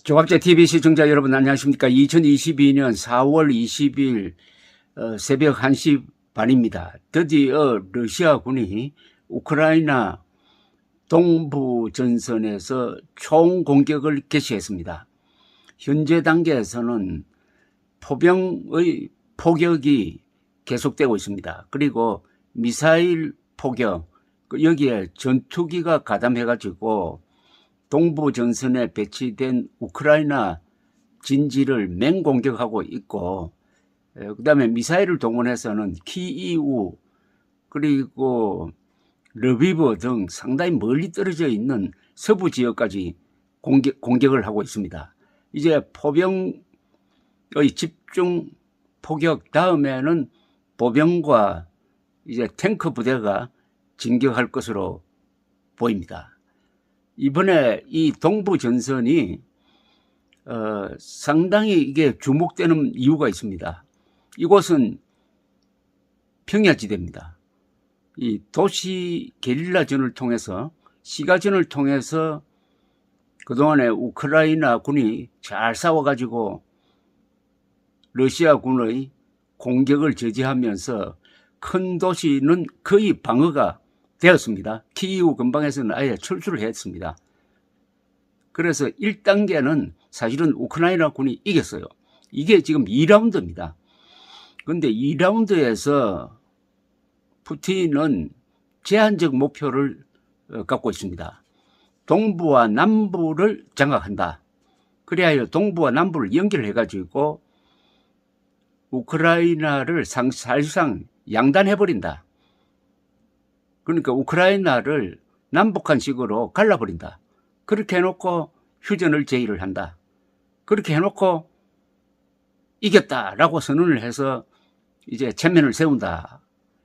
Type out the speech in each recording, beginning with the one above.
조갑제 TV 시청자 여러분 안녕하십니까. 2022년 4월 20일 새벽 1시 반입니다. 드디어 러시아군이 우크라이나 동부 전선에서 총공격을 개시했습니다. 현재 단계에서는 포병의 포격이 계속되고 있습니다. 그리고 미사일 포격, 여기에 전투기가 가담해가지고 동부 전선에 배치된 우크라이나 진지를 맹공격하고 있고, 그 다음에 미사일을 동원해서는 키이우 그리고 르비브 등 상당히 멀리 떨어져 있는 서부 지역까지 공격을 하고 있습니다. 이제 포병의 집중 포격 다음에는 보병과 이제 탱크 부대가 진격할 것으로 보입니다. 이번에 이 동부 전선이 상당히 이게 주목되는 이유가 있습니다. 이곳은 평야지대입니다. 이 도시 게릴라전을 통해서 시가전을 통해서 그동안에 우크라이나 군이 잘 싸워가지고 러시아 군의 공격을 저지하면서 큰 도시는 거의 방어가 되었습니다. 키이우 근방에서는 아예 철수를 했습니다. 그래서 1단계는 사실은 우크라이나 군이 이겼어요. 이게 지금 2라운드입니다. 그런데 2라운드에서 푸틴은 제한적 목표를 갖고 있습니다. 동부와 남부를 장악한다. 그래야 동부와 남부를 연결해가지고 우크라이나를 사실상 양단해버린다. 그러니까 우크라이나를 남북한식으로 갈라버린다. 그렇게 해놓고 휴전을 제의를 한다. 그렇게 해놓고 이겼다라고 선언을 해서 이제 체면을 세운다.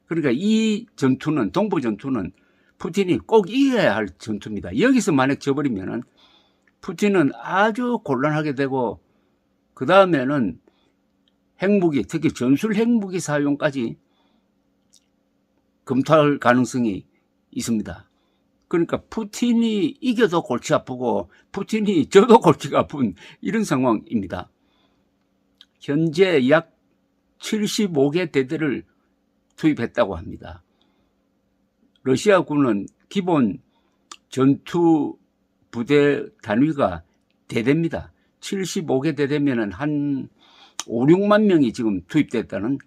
그러니까 이 전투는, 동부 전투는 푸틴이 꼭 이겨야 할 전투입니다. 여기서 만약 져버리면은 푸틴은 아주 곤란하게 되고, 그 다음에는 핵무기, 특히 전술 핵무기 사용까지 검토할 가능성이 있습니다. 그러니까 푸틴이 이겨도 골치 아프고 푸틴이 져도 골치가 아픈 이런 상황입니다. 현재 약 75개 대대를 투입했다고 합니다. 러시아군은 기본 전투 부대 단위가 대대입니다. 75개 대대면은 한 5, 6만 명이 지금 투입됐다는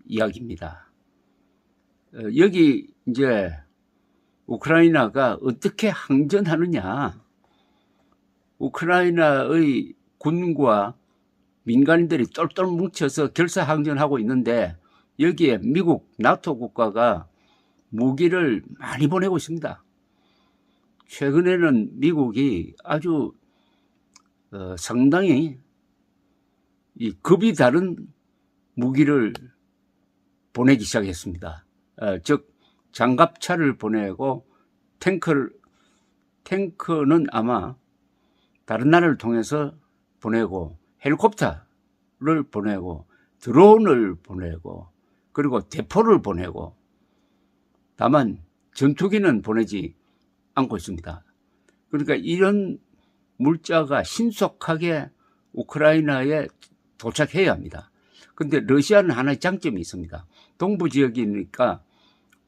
이야기입니다. 여기 이제 우크라이나가 어떻게 항전하느냐. 우크라이나의 군과 민간인들이 똘똘 뭉쳐서 결사항전하고 있는데, 여기에 미국, 나토 국가가 무기를 많이 보내고 있습니다. 최근에는 미국이 아주 상당히 이 급이 다른 무기를 보내기 시작했습니다. 즉 장갑차를 보내고 탱크는 아마 다른 나라를 통해서 보내고, 헬리콥터를 보내고, 드론을 보내고, 그리고 대포를 보내고, 다만 전투기는 보내지 않고 있습니다. 그러니까 이런 물자가 신속하게 우크라이나에 도착해야 합니다. 그런데 러시아는 하나의 장점이 있습니다. 동부 지역이니까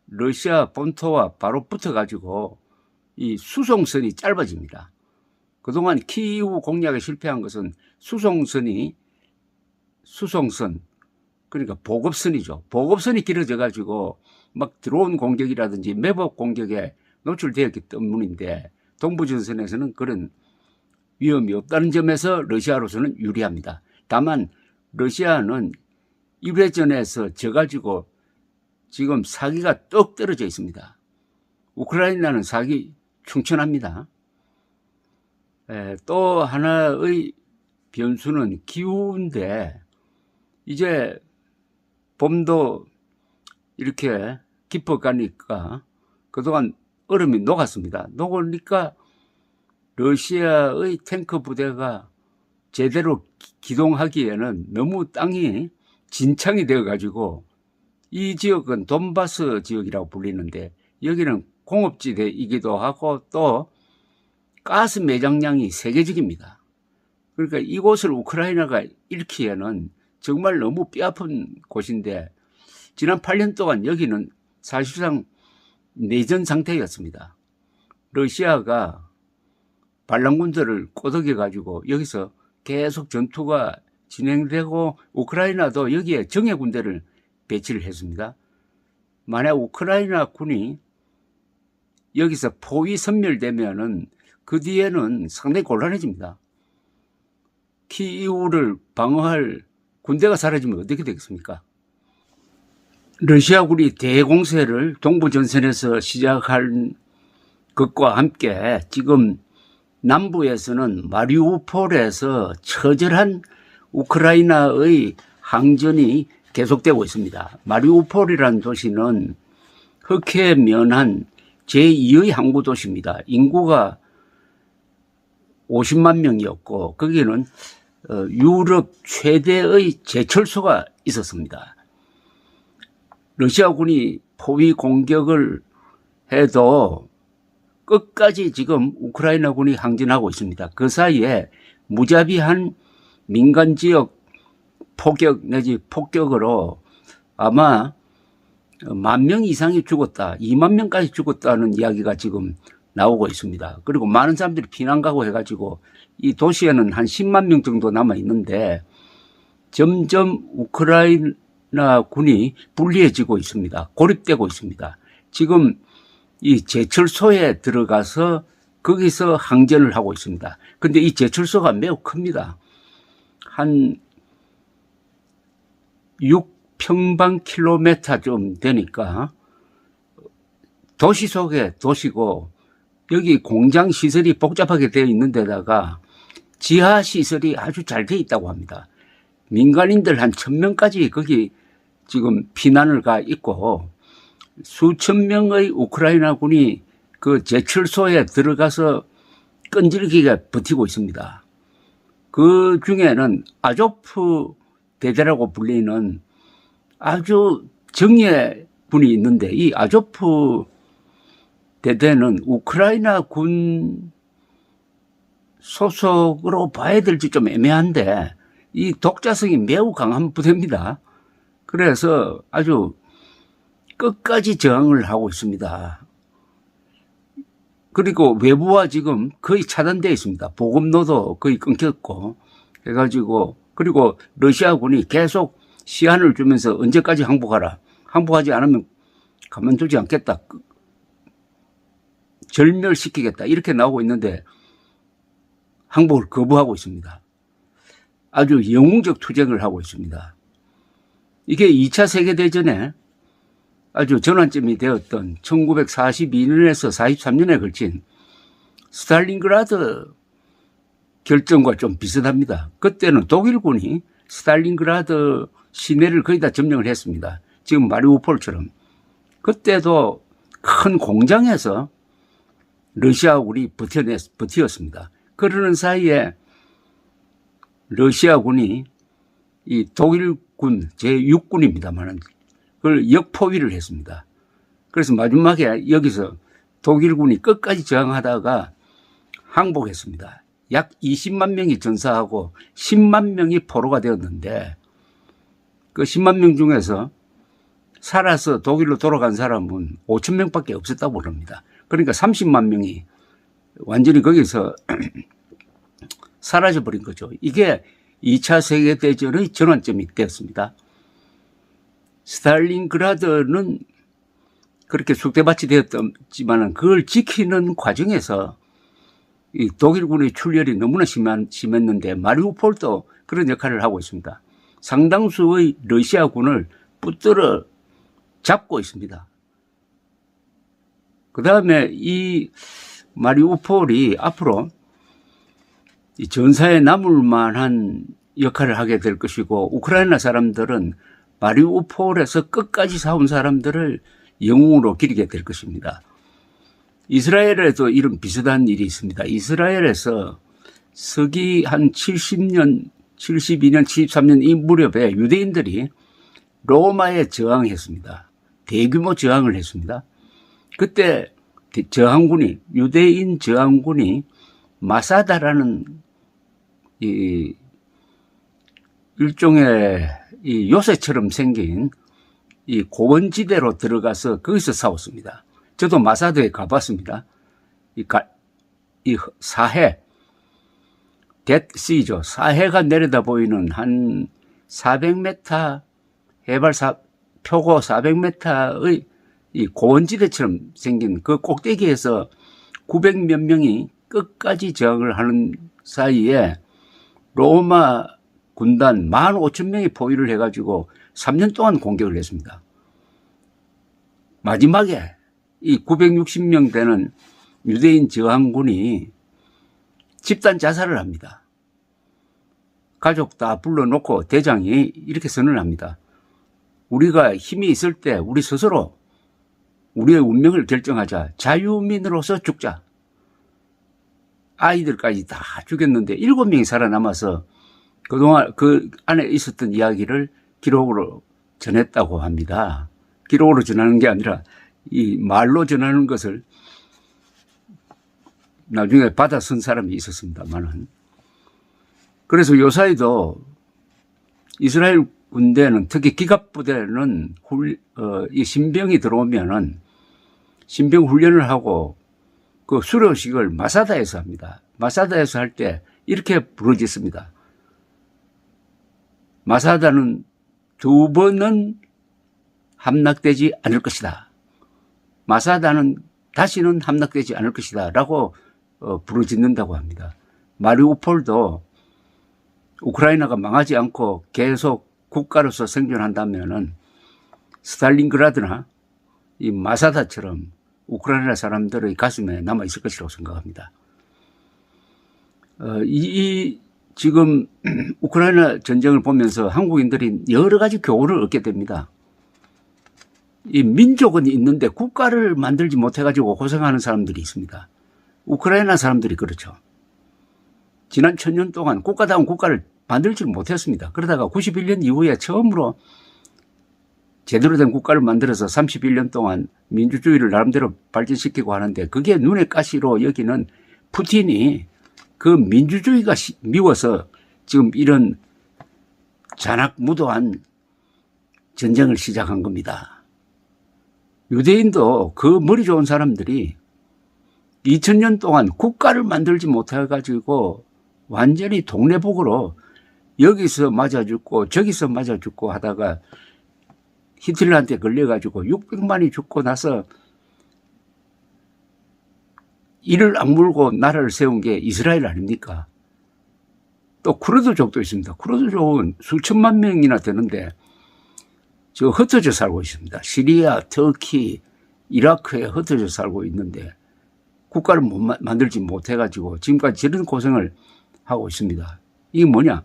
러시아 본토와 바로 붙어가지고 이 수송선이 짧아집니다. 그동안 키이우 공략에 실패한 것은 수송선, 그러니까 보급선이죠. 보급선이 길어져가지고 막 드론 공격이라든지 매복 공격에 노출되었기 때문인데, 동부전선에서는 그런 위험이 없다는 점에서 러시아로서는 유리합니다. 다만 러시아는 1회전에서 져가지고 지금 사기가 떡 떨어져 있습니다. 우크라이나는 사기 충천합니다. 또 하나의 변수는 기후인데, 이제 봄도 이렇게 깊어가니까 그동안 얼음이 녹았습니다. 녹으니까 러시아의 탱크 부대가 제대로 기동하기에는 너무 땅이 진창이 되어가지고, 이 지역은 돈바스 지역이라고 불리는데 여기는 공업지대이기도 하고 또 가스 매장량이 세계적입니다. 그러니까 이곳을 우크라이나가 잃기에는 정말 너무 뼈아픈 곳인데 지난 8년 동안 여기는 사실상 내전 상태였습니다. 러시아가 반란군들을 꼬드겨 가지고 여기서 계속 전투가 진행되고 우크라이나도 여기에 정예 군대를 배치를 했습니다. 만약 우크라이나 군이 여기서 포위 섬멸되면은 그 뒤에는 상당히 곤란해집니다. 키이우를 방어할 군대가 사라지면 어떻게 되겠습니까? 러시아군이 대공세를 동부전선에서 시작한 것과 함께 지금 남부에서는 마리우폴에서 처절한 우크라이나의 항전이 계속되고 있습니다. 마리우폴이라는 도시는 흑해에 면한 제2의 항구 도시입니다. 인구가 50만 명이었고 거기는 유럽 최대의 제철소가 있었습니다. 러시아군이 포위 공격을 해도 끝까지 지금 우크라이나군이 항전하고 있습니다. 그 사이에 무자비한 민간 지역 포격 내지 폭격으로 아마 10,000명 이상이 죽었다, 2만 명까지 죽었다는 이야기가 지금 나오고 있습니다. 그리고 많은 사람들이 피난 가고 해가지고 이 도시에는 한 10만 명 정도 남아 있는데 점점 우크라이나 군이 불리해지고 있습니다. 고립되고 있습니다. 지금 이 제철소에 들어가서 거기서 항전을 하고 있습니다. 근데 이 제철소가 매우 큽니다. 한 6평방킬로미터 좀 되니까 도시 속에 도시고 여기 공장 시설이 복잡하게 되어 있는 데다가 지하 시설이 아주 잘 되어 있다고 합니다. 민간인들 한 1,000명까지 거기 지금 피난을 가 있고 수천 명의 우크라이나 군이 그 제철소에 들어가서 끈질기게 버티고 있습니다. 그 중에는 아조프 대대라고 불리는 아주 정예군이 있는데 이 아조프 대대는 우크라이나 군 소속으로 봐야 될지 좀 애매한데 이 독자성이 매우 강한 부대입니다. 그래서 아주 끝까지 저항을 하고 있습니다. 그리고 외부와 지금 거의 차단되어 있습니다. 보급로도 거의 끊겼고 해가지고 그리고 러시아군이 계속 시한을 주면서 언제까지 항복하라. 항복하지 않으면 가만두지 않겠다. 절멸시키겠다. 이렇게 나오고 있는데 항복을 거부하고 있습니다. 아주 영웅적 투쟁을 하고 있습니다. 이게 2차 세계대전에 아주 전환점이 되었던 1942년에서 43년에 걸친 스탈린그라드 결정과 좀 비슷합니다. 그때는 독일군이 스탈린그라드 시내를 거의 다 점령을 했습니다. 지금 마리우폴처럼. 그때도 큰 공장에서 러시아군이 버티었습니다. 그러는 사이에 러시아군이 이 독일군 제6군입니다만 그걸 역포위를 했습니다. 그래서 마지막에 여기서 독일군이 끝까지 저항하다가 항복했습니다. 약 20만 명이 전사하고 10만 명이 포로가 되었는데 그 10만 명 중에서 살아서 독일로 돌아간 사람은 5천 명밖에 없었다고 그럽니다. 그러니까 30만 명이 완전히 거기서 사라져버린 거죠. 이게 2차 세계대전의 전환점이 되었습니다. 스탈린그라드는 그렇게 쑥대밭이 되었지만 그걸 지키는 과정에서 이 독일군의 출혈이 너무나 심했는데 마리우폴도 그런 역할을 하고 있습니다. 상당수의 러시아군을 붙들어 잡고 있습니다. 그 다음에 이 마리우폴이 앞으로 이 전사에 남을 만한 역할을 하게 될 것이고 우크라이나 사람들은 마리우폴에서 끝까지 싸운 사람들을 영웅으로 기리게 될 것입니다. 이스라엘에도 이런 비슷한 일이 있습니다. 이스라엘에서 서기 한 70년, 72년, 73년 이 무렵에 유대인들이 로마에 저항했습니다. 대규모 저항을 했습니다. 그때 저항군이 유대인 저항군이 마사다라는 이 일종의 이 요새처럼 생긴 이 고원지대로 들어가서 거기서 싸웠습니다. 저도 마사드에 가봤습니다. 이 사해, 뎃시죠. 사해가 내려다 보이는 한 400m, 표고 400m의 이 고원지대처럼 생긴 그 꼭대기에서 900몇 명이 끝까지 저항을 하는 사이에 로마 군단 15,000명이 포위를 해가지고 3년 동안 공격을 했습니다. 마지막에 이 960명 되는 유대인 저항군이 집단 자살을 합니다. 가족 다 불러놓고 대장이 이렇게 선언을 합니다. 우리가 힘이 있을 때 우리 스스로 우리의 운명을 결정하자. 자유민으로서 죽자. 아이들까지 다 죽였는데 7명이 살아남아서 그동안 그 안에 있었던 이야기를 기록으로 전했다고 합니다. 기록으로 전하는 게 아니라 이 말로 전하는 것을 나중에 받아 쓴 사람이 있었습니다만은. 그래서 요사이도 이스라엘 군대는 특히 기갑부대는 이 신병이 들어오면은 신병 훈련을 하고 그 수료식을 마사다에서 합니다. 마사다에서 할 때 이렇게 부르짖습니다. 마사다는 2번은 함락되지 않을 것이다. 마사다는 다시는 함락되지 않을 것이다. 라고 부르짖는다고 합니다. 마리우폴도 우크라이나가 망하지 않고 계속 국가로서 생존한다면은 스탈린그라드나 이 마사다처럼 우크라이나 사람들의 가슴에 남아있을 것이라고 생각합니다. 지금 우크라이나 전쟁을 보면서 한국인들이 여러 가지 교훈을 얻게 됩니다. 이 민족은 있는데 국가를 만들지 못해가지고 고생하는 사람들이 있습니다. 우크라이나 사람들이 그렇죠. 지난 1000년 동안 국가다운 국가를 만들지 못했습니다. 그러다가 91년 이후에 처음으로 제대로 된 국가를 만들어서 31년 동안 민주주의를 나름대로 발전시키고 하는데 그게 눈의 가시로 여기는 푸틴이 그 민주주의가 미워서 지금 이런 잔악무도한 전쟁을 시작한 겁니다. 유대인도 그 머리 좋은 사람들이 2000년 동안 국가를 만들지 못해가지고 완전히 동네복으로 여기서 맞아 죽고 저기서 맞아 죽고 하다가 히틀러한테 걸려가지고 600만이 죽고 나서 이를 악물고 나라를 세운 게 이스라엘 아닙니까? 또 쿠르드족도 있습니다. 쿠르드족은 수천만 명이나 되는데 저 흩어져 살고 있습니다. 시리아, 터키, 이라크에 흩어져 살고 있는데 국가를 만들지 못해가지고 지금까지 저런 고생을 하고 있습니다. 이게 뭐냐?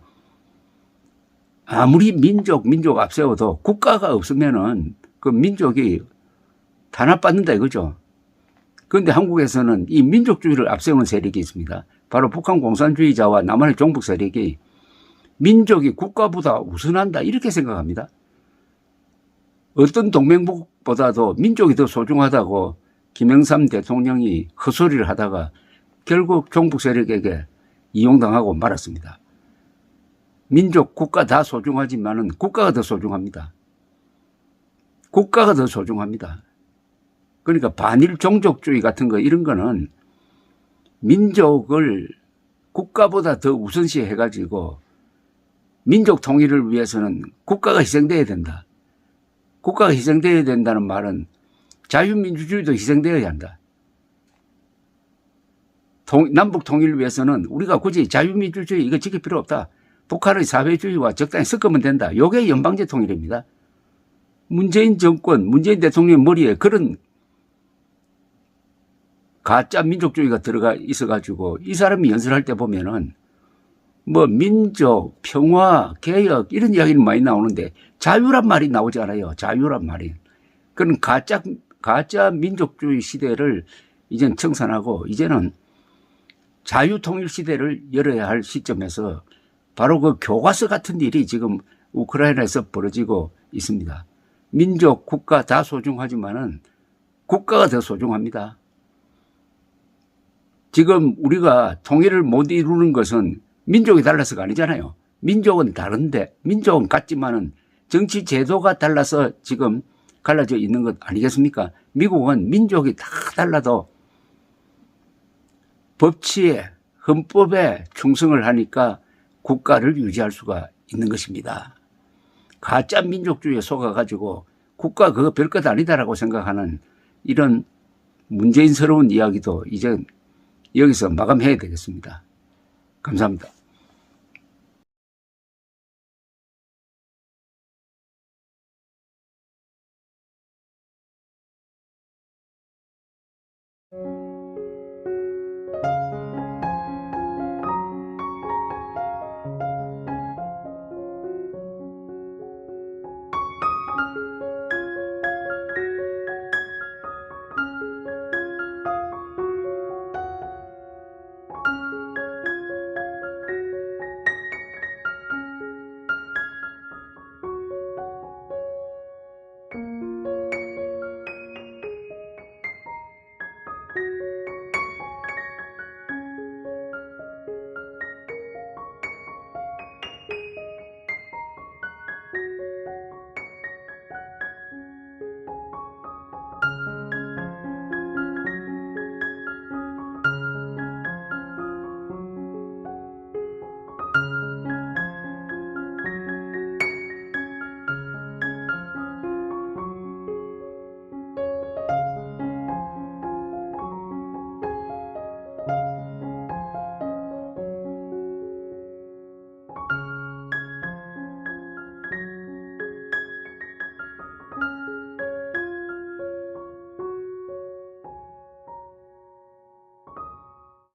아무리 민족 앞세워도 국가가 없으면은 그 민족이 탄압받는다 이거죠. 그런데 한국에서는 이 민족주의를 앞세우는 세력이 있습니다. 바로 북한 공산주의자와 남한의 종북 세력이 민족이 국가보다 우선한다 이렇게 생각합니다. 어떤 동맹국보다도 민족이 더 소중하다고 김영삼 대통령이 헛소리를 하다가 결국 종북 세력에게 이용당하고 말았습니다. 민족, 국가 다 소중하지만은 국가가 더 소중합니다. 국가가 더 소중합니다. 그러니까 반일 종족주의 같은 거 이런 거는 민족을 국가보다 더 우선시 해가지고 민족 통일을 위해서는 국가가 희생돼야 된다. 국가가 희생돼야 된다는 말은 자유민주주의도 희생되어야 한다. 남북 통일을 위해서는 우리가 굳이 자유민주주의 이거 지킬 필요 없다. 북한의 사회주의와 적당히 섞으면 된다. 이게 연방제 통일입니다. 문재인 정권, 문재인 대통령 머리에 그런 가짜 민족주의가 들어가 있어가지고 이 사람이 연설할 때 보면은 뭐 민족, 평화, 개혁 이런 이야기는 많이 나오는데 자유란 말이 나오지 않아요. 자유란 말이. 그런 가짜 민족주의 시대를 이제는 청산하고 이제는 자유통일 시대를 열어야 할 시점에서 바로 그 교과서 같은 일이 지금 우크라이나에서 벌어지고 있습니다. 민족, 국가 다 소중하지만은 국가가 더 소중합니다. 지금 우리가 통일을 못 이루는 것은 민족이 달라서가 아니잖아요. 민족은 다른데, 민족은 같지만은 정치 제도가 달라서 지금 갈라져 있는 것 아니겠습니까? 미국은 민족이 다 달라도 법치에, 헌법에 충성을 하니까 국가를 유지할 수가 있는 것입니다. 가짜 민족주의에 속아가지고 국가 그거 별것 아니다라고 생각하는 이런 문재인스러운 이야기도 이제 여기서 마감해야 되겠습니다. 감사합니다.